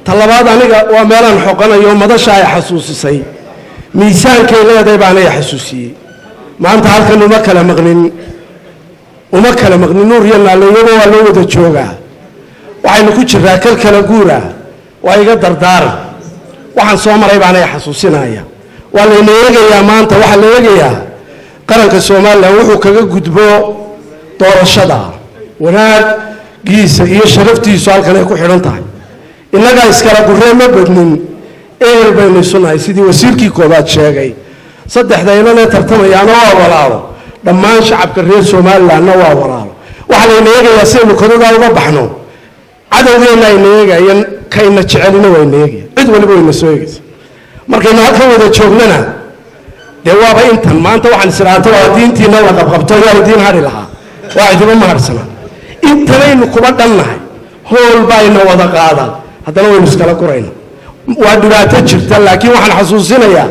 talabaad aniga waa meelaan xoqanayo madasha ay xasuusisay miisaankay leedahay baan ay xasuusiyay maanta halkan uma kala maqnin nuur iyo naaliyada waa loo wada joogaa waxaynu ku jiraa kala guura waa iga dardaaran waxaan soo maray baan ay xasuusinaya waa la eegayaa maanta waxa la eegayaa qaranka Soomaaliland wuxuu kaga gudbo doorashada wanaagiisa iyo sharaftiisu halkan ay ku xiran tahay inaga iskala gureema badnin baynu sunahay sidii wasiirkii koobaad sheegay saddexda inana tartamayaan waa walaalo dhammaan shacabka reer Soomaaliland waa walaalo waxa la eegayaa sidii kododa uga baxno cadawgeena ay eegayaan kayna jecelina way eegayaan cid waliba way soo eegaysaa markaynu halkan wada joognana de waaba intan maanta waxaan israato waa diintiina la qabqabto yaa diin hari lahaa waa cidiba maharsana intanaynu kuba dhannahay hool bayna wada qaadaan haddana waynu iskala gurayna waa dhibaato jirta laakiin waxaan xasuusinayaa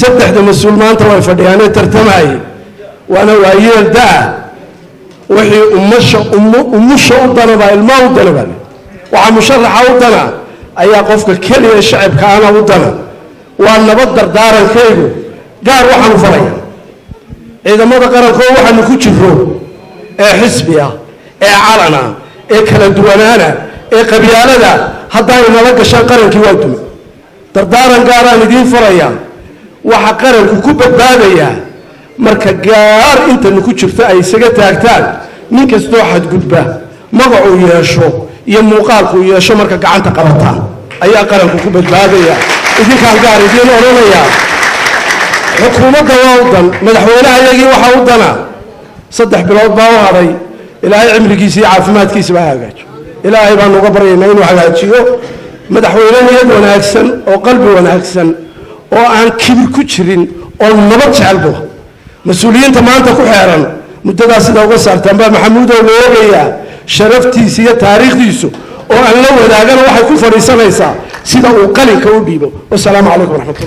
saddexda mas'uul maanta way fadhiyaan tartamay waana waayeel daa wixii ummasha u danaba ilma u danaba waxa musharaxa u dana ayaa qofka kaliya shacabka ana u dana waa nabad dardaarankaygu gaar waxaan farayaa ciidamada qaranka waxaan ku jiro ee xisbiya ee calana ee kala duwanaana ee qabyaalada hadday nala gashaan qarankii waa dumay dardaaran gaaraan idin faraya waxa qaranku ku badbaadaya marka gaar inta ku jirta ay isaga taagtaan nin kastoo xad gudba magacu yeesho iyo muuqaalku yeesho marka gacanta qabataan ayaa qaranku ku badbaadaya idinka gaar idin oranaya xukuumadda wadan madaxweynaha iyagii waxa u dana 3 bilood baa haray ilaahay cimrigiisa iyo caafimaadkiisa baa hagaajiyo ilaahay baan uga baryaynaa inuu hagaajiyo madaxweynaha wanaagsan oo qalbi wanaagsan oo aan kibir ku jirin oo nabad jecel buu mas'uuliyiinta maanta ku xeeran muddada sida uga saartaan baa maxamuud oo leeyahay sharaftiisa iyo taariikhdiisa oo aan la wadaagana waxay ku fariisanaysaa sida uu qalinka u dhiibo. Wassalaamu calaykum wa rahmatullahi